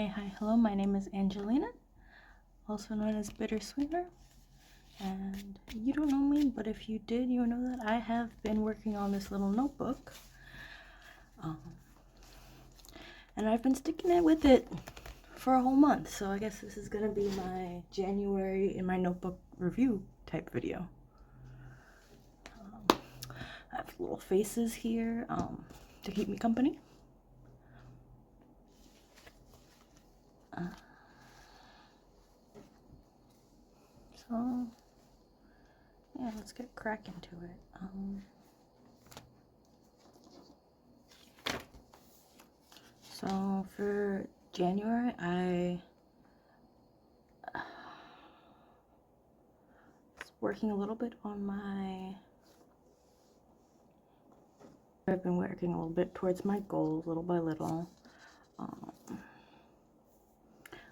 Hi, hello, my name is Angelina, also known as Bitter Swinger, and you don't know me, but if you did, you know that I have been working on this little notebook, and I've been sticking with it for a whole month, so I guess this is gonna be my January in my notebook review type video. I have little faces here to keep me company. So, yeah, let's get cracking to it. So for January, I was working a little bit on I've been working a little bit towards my goals, little by little.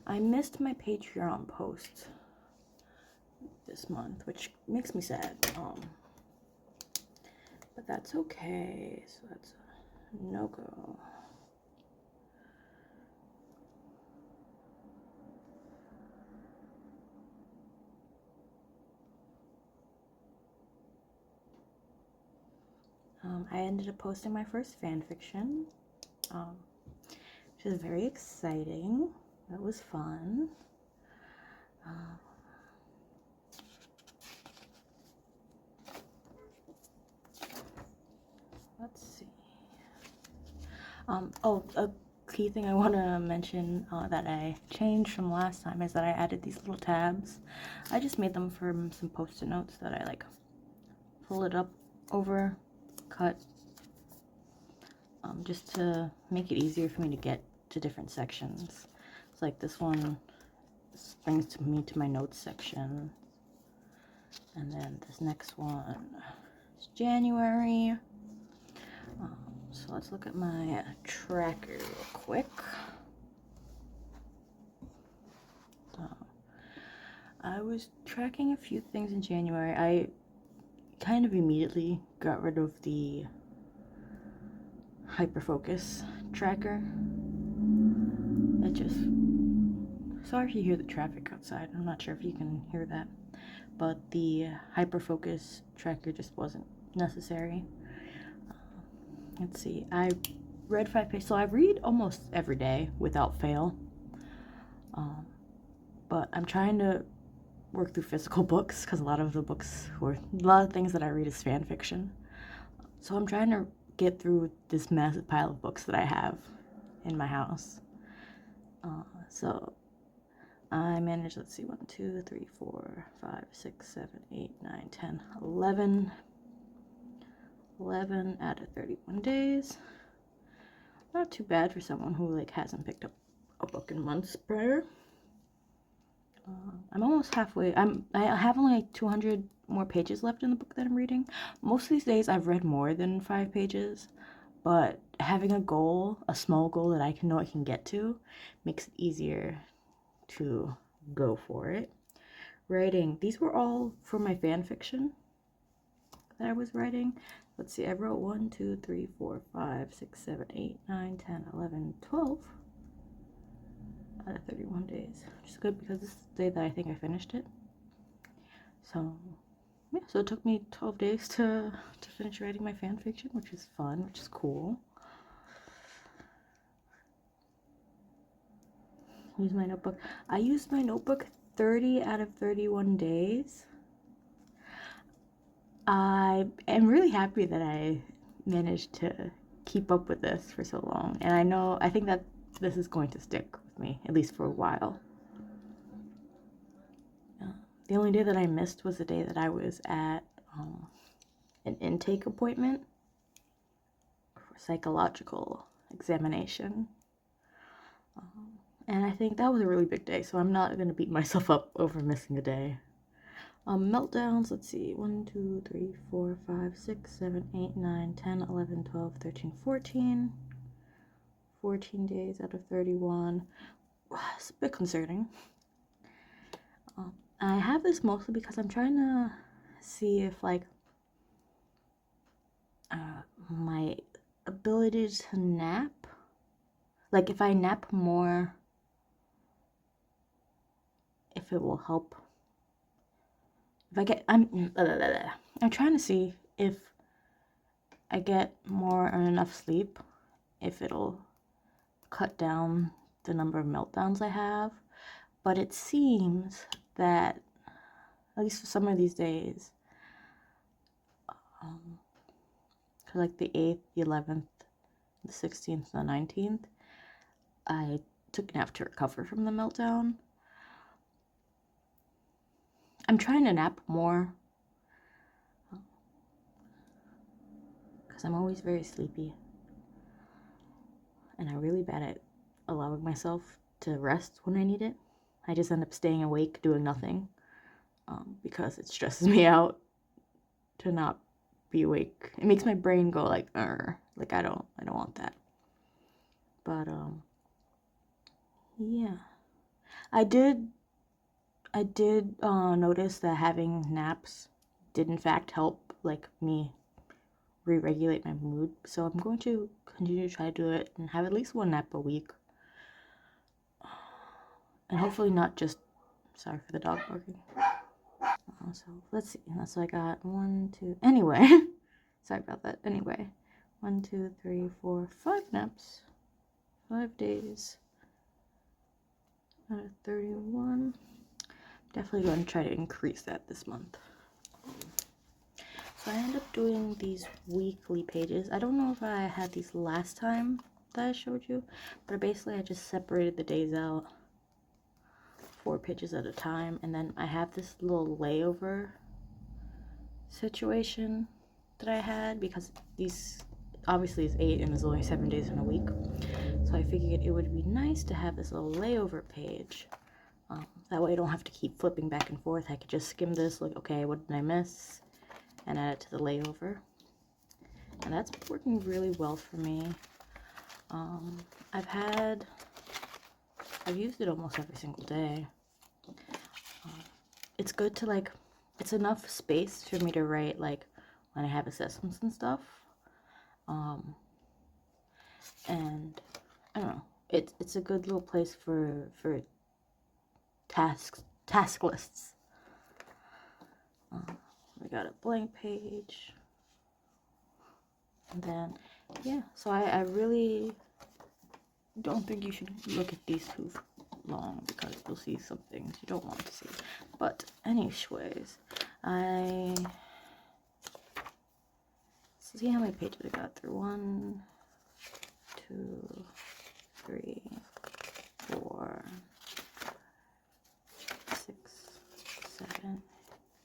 I missed my Patreon post this month, which makes me sad. But that's okay. So that's a no-go. I ended up posting my first fan fiction, which is very exciting. That was fun. Let's see. A key thing I want to mention that I changed from last time is that I added these little tabs. I just made them from some post-it notes that I like pull it up over, cut, just to make it easier for me to get to different sections. It's like this one brings me to my notes section, and then this next one is January. So let's look at my tracker real quick. I was tracking a few things in January. I kind of immediately got rid of the hyperfocus tracker. It just... Sorry if you hear the traffic outside. I'm not sure if you can hear that. But the hyperfocus tracker just wasn't necessary. Let's see. I read 5 pages. So I read almost every day without fail. But I'm trying to work through physical books because a lot of things that I read is fan fiction. So I'm trying to get through this massive pile of books that I have in my house. So I managed, let's see, 1, 2, 3, 4, 5, 6, 7, 8, 9, 10, 11 out of 31 days. Not too bad for someone who like hasn't picked up a book in months prior. I'm almost halfway. I have only like 200 more pages left in the book that I'm reading. Most of these days I've read more than 5 pages, but having a goal, a small goal that I know I can get to, makes it easier to go for it. Writing, these were all for my fan fiction that I was writing. Let's see, I wrote 1, 2, 3, 4, 5, 6, 7, 8, 9, 10, 11, 12 out of 31 days, which is good because this is the day that I think I finished it. So yeah, so it took me 12 days to finish writing my fan fiction, which is fun, which is cool. Use my notebook. I used my notebook 30 out of 31 days. I am really happy that I managed to keep up with this for so long, and I think that this is going to stick with me, at least for a while. The only day that I missed was the day that I was at an intake appointment for psychological examination. And I think that was a really big day, so I'm not going to beat myself up over missing a day. Meltdowns, let's see, 1, 2, 3, 4, 5, 6, 7, 8, 9, 10, 11, 12, 13, 14. 14 days out of 31. It's a bit concerning. I have this mostly because I'm trying to see if like my ability to nap, like if I nap more if it will help. If I get, I'm trying to see if I get more or enough sleep, if it'll cut down the number of meltdowns I have. But it seems that, at least for some of these days, like the 8th, the 11th, the 16th, and the 19th, I took a nap to recover from the meltdown. I'm trying to nap more because I'm always very sleepy, and I'm really bad at allowing myself to rest when I need it. I just end up staying awake doing nothing because it stresses me out to not be awake. It makes my brain go like I don't want that. But yeah, I did notice that having naps did in fact help like me re-regulate my mood. So I'm going to continue to try to do it and have at least one nap a week. And hopefully not just, sorry for the dog barking. So let's see. So I got 1, 2, anyway. Sorry about that. Anyway, 1, 2, 3, 4, 5 naps. 5 days. 31. Definitely going to try to increase that this month. So I end up doing these weekly pages. I don't know if I had these last time that I showed you, but basically I just separated the days out 4 pages at a time, and then I have this little layover situation that I had because these obviously is 8 and there's only 7 days in a week, so I figured it would be nice to have this little layover page. That way I don't have to keep flipping back and forth. I could just skim this, like, okay, what did I miss, and add it to the layover, and that's working really well for me. I've used it almost every single day. It's good to, like, it's enough space for me to write, like, when I have assessments and stuff. And I don't know, it's a good little place for task lists. We got a blank page, and then yeah, so I really don't think you should look at these too long because you'll see some things you don't want to see. But anyways, let's see how many pages I got through. 1, 2, 3, 4, 6, 7,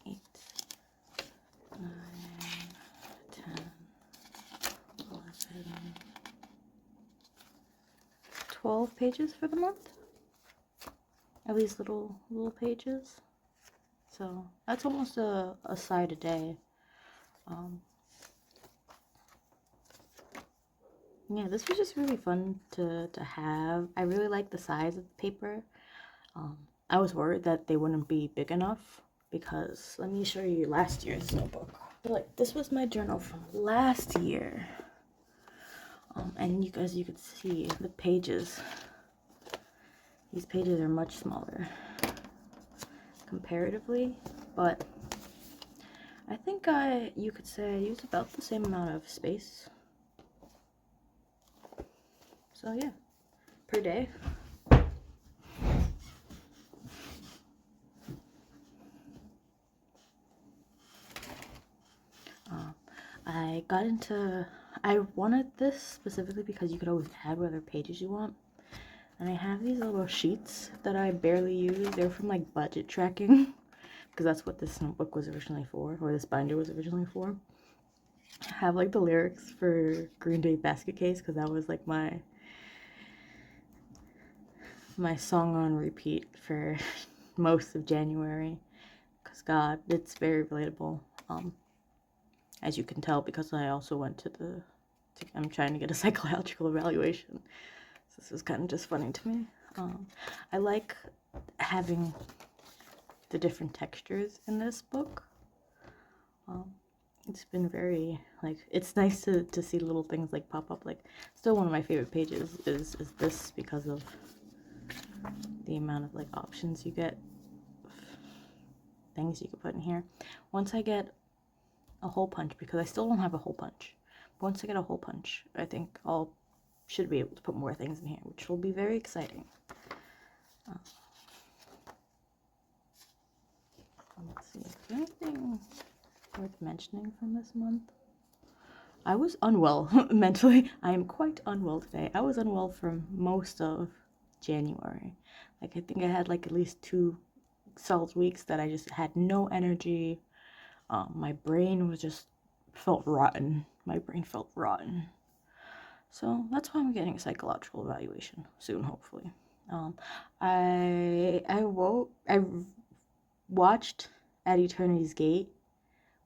8, 9, 10, 11, 12 pages for the month. At least little pages. So that's almost a side a day. Yeah, this was just really fun to have. I really like the size of the paper. I was worried that they wouldn't be big enough because, let me show you last year's notebook. Like, this was my journal from last year. And you guys, you could see the pages. These pages are much smaller comparatively, but I think you could say I used about the same amount of space. So yeah, per day. I wanted this specifically because you could always add whatever pages you want. And I have these little sheets that I barely use. They're from like budget tracking because that's what this notebook was originally for, or this binder was originally for. I have like the lyrics for Green Day Basket Case because that was like my song on repeat for most of January. Because God, it's very relatable. As you can tell, because I also went to I'm trying to get a psychological evaluation. So this was kind of just funny to me. I like having the different textures in this book. It's been very, like, it's nice to see little things like pop up. Like, still one of my favorite pages is this because of the amount of like options you get things you can put in here. Once I get a hole punch, because I still don't have a hole punch. Once I get a hole punch, I think should be able to put more things in here, which will be very exciting. Let's see, is there anything worth mentioning from this month? I was unwell mentally. I am quite unwell today. I was unwell for most of January. Like, I think I had like at least 2 solid weeks that I just had no energy. My brain was just felt rotten. My brain felt rotten. So that's why I'm getting a psychological evaluation soon, hopefully. I watched At Eternity's Gate,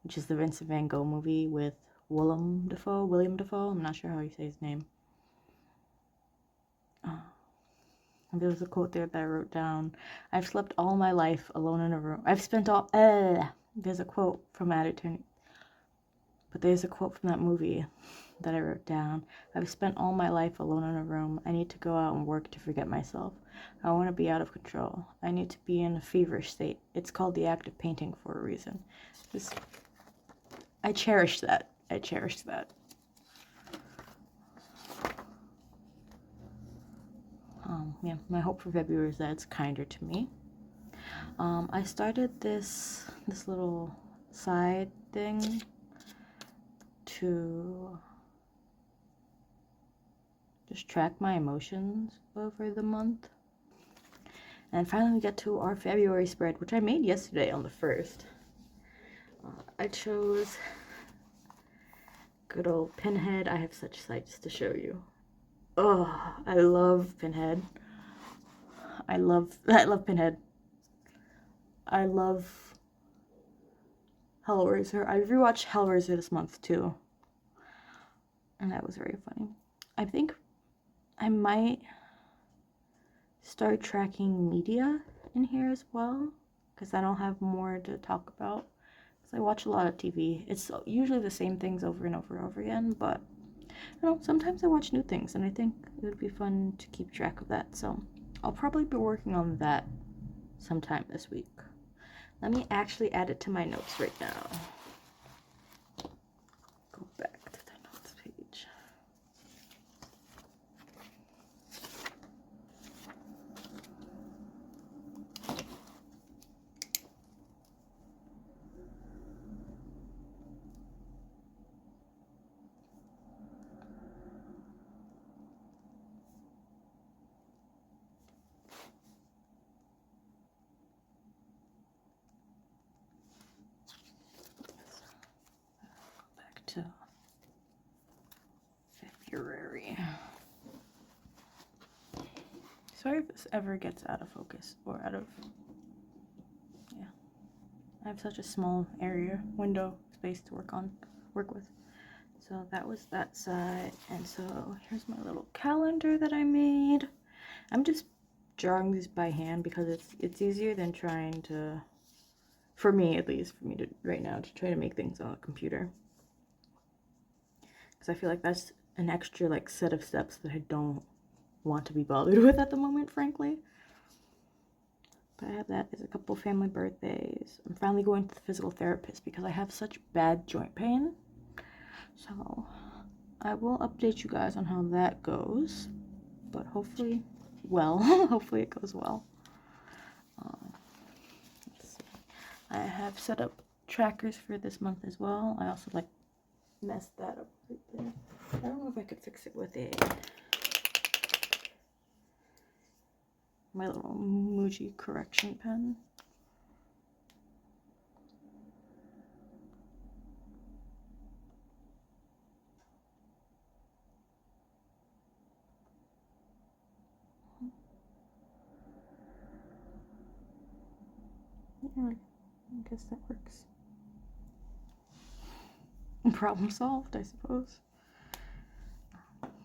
which is the Vincent Van Gogh movie with William Dafoe. I'm not sure how you say his name. There was a quote there that I wrote down. I've slept all my life alone in a room. There's a quote from At Eternity. But there's a quote from that movie that I wrote down. I've spent all my life alone in a room. I need to go out and work to forget myself. I want to be out of control. I need to be in a feverish state. It's called the act of painting for a reason. I cherish that. Yeah, my hope for February is that it's kinder to me. I started this little side thing to just track my emotions over the month. And finally we get to our February spread, which I made yesterday on the 1st. I chose good old Pinhead. I have such sights to show you. Oh, I love Pinhead. I love Pinhead. I love Hellraiser. I rewatched Hellraiser this month too, and that was very funny. I think I might start tracking media in here as well, because I don't have more to talk about. Because I watch a lot of TV. It's usually the same things over and over and over again, but sometimes I watch new things, and I think it would be fun to keep track of that. So I'll probably be working on that sometime this week. Let me actually add it to my notes right now. Go back to the notes page. To February. Sorry if this ever gets out of focus or out of, yeah. I have such a small window space to work with. So that was that side, and so here's my little calendar that I made. I'm just drawing these by hand because it's easier than trying to, for me at least, for me to right now to try to make things on a computer. Because I feel like that's an extra like set of steps that I don't want to be bothered with at the moment, frankly. But I have that. There's a couple family birthdays. I'm finally going to the physical therapist because I have such bad joint pain. So I will update you guys on how that goes. But hopefully, hopefully it goes well. Let's see. I have set up trackers for this month as well. I also messed that up right there. I don't know if I could fix it with my little Muji correction pen. Yeah, I guess that works. Problem solved, I suppose.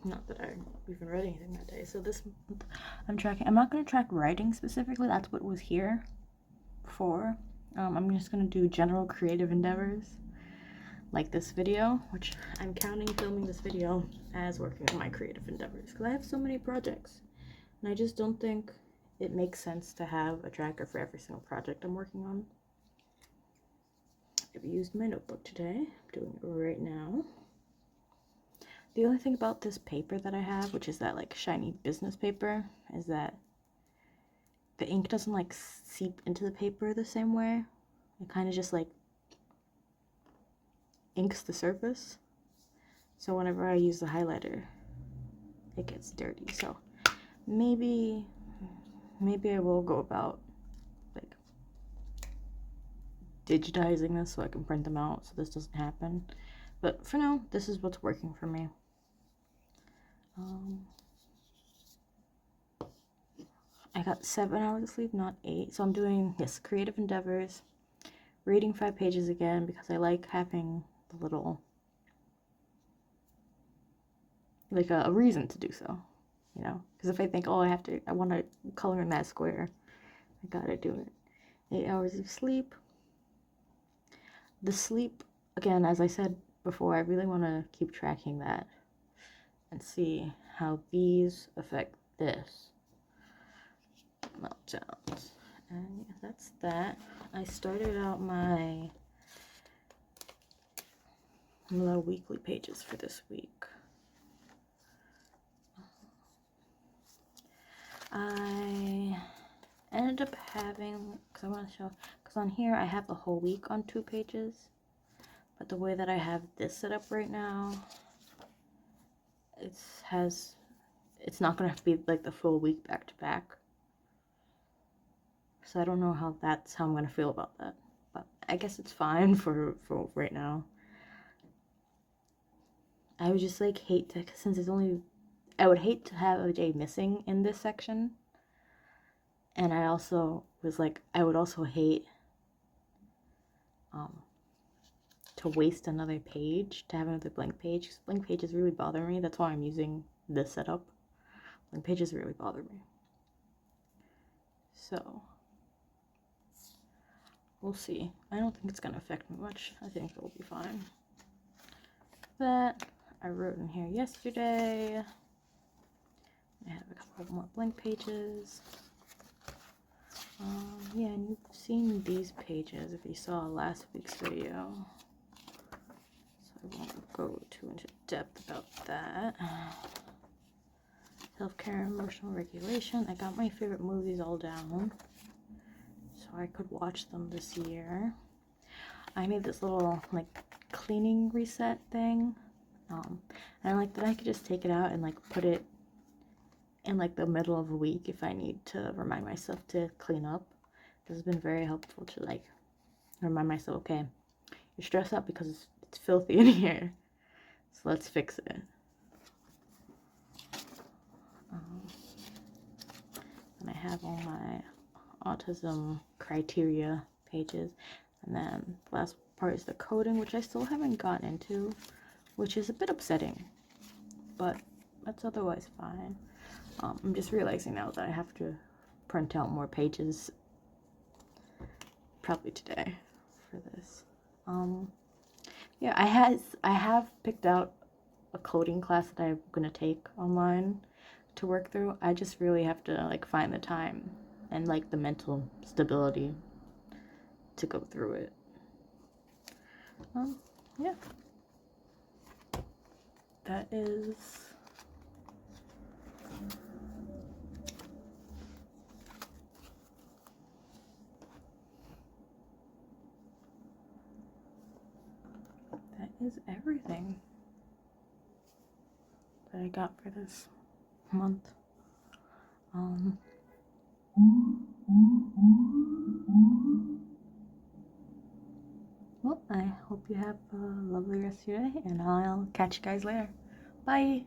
Not that I even read anything that day. So this month I'm tracking. I'm not going to track writing specifically. That's what was here for. I'm just going to do general creative endeavors like this video, which I'm counting filming this video as working on my creative endeavors because I have so many projects. And I just don't think it makes sense to have a tracker for every single project I'm working on. I've used my notebook today. I'm doing it right now. The only thing about this paper that I have, which is that like shiny business paper, is that the ink doesn't like seep into the paper the same way. It kind of just like inks the surface. So whenever I use the highlighter, it gets dirty. So maybe I will go about like digitizing this so I can print them out so this doesn't happen. But for now, this is what's working for me. I got 7 hours of sleep, not 8. So I'm doing, yes, creative endeavors, reading 5 pages again because I like having the little, like a reason to do so, you know? Because if I think, oh, I want to color in that square, I gotta do it. 8 hours of sleep. The sleep, again, as I said before, I really want to keep tracking that and see how these affect this. Meltdowns. And yeah, that's that. I started out my little weekly pages for this week. I ended up having, because I want to show, because on here I have the whole week on 2 pages, but the way that I have this set up right now, it's not going to have to be like the full week back to back. So I don't know how I'm going to feel about that, but I guess it's fine for right now. I would just like hate to, since it's only, I would hate to have a day missing in this section. And I also was like, I would also hate to waste another page, to have another blank page. Blank pages really bother me. That's why I'm using this setup. Blank pages really bother me. So we'll see. I don't think it's gonna affect me much. I think it'll be fine. That I wrote in here yesterday. I have a couple more blank pages. Yeah, and you've seen these pages if you saw last week's video. So I won't go too into depth about that. Self-care and emotional regulation. I got my favorite movies all down so I could watch them this year. I made this little like cleaning reset thing. And I like that I could just take it out and like put it in like the middle of a week if I need to remind myself to clean up. This has been very helpful to like remind myself, okay, you're stressed out because it's filthy in here, so let's fix it. And I have all my autism criteria pages, and then the last part is the coding, which I still haven't gotten into, which is a bit upsetting, but that's otherwise fine. I'm just realizing now that I have to print out more pages probably today for this. Yeah, I have picked out a coding class that I'm gonna take online to work through. I just really have to like find the time and like the mental stability to go through it. Yeah, that is everything that I got for this month. Well, I hope you have a lovely rest of your day, and I'll catch you guys later. Bye!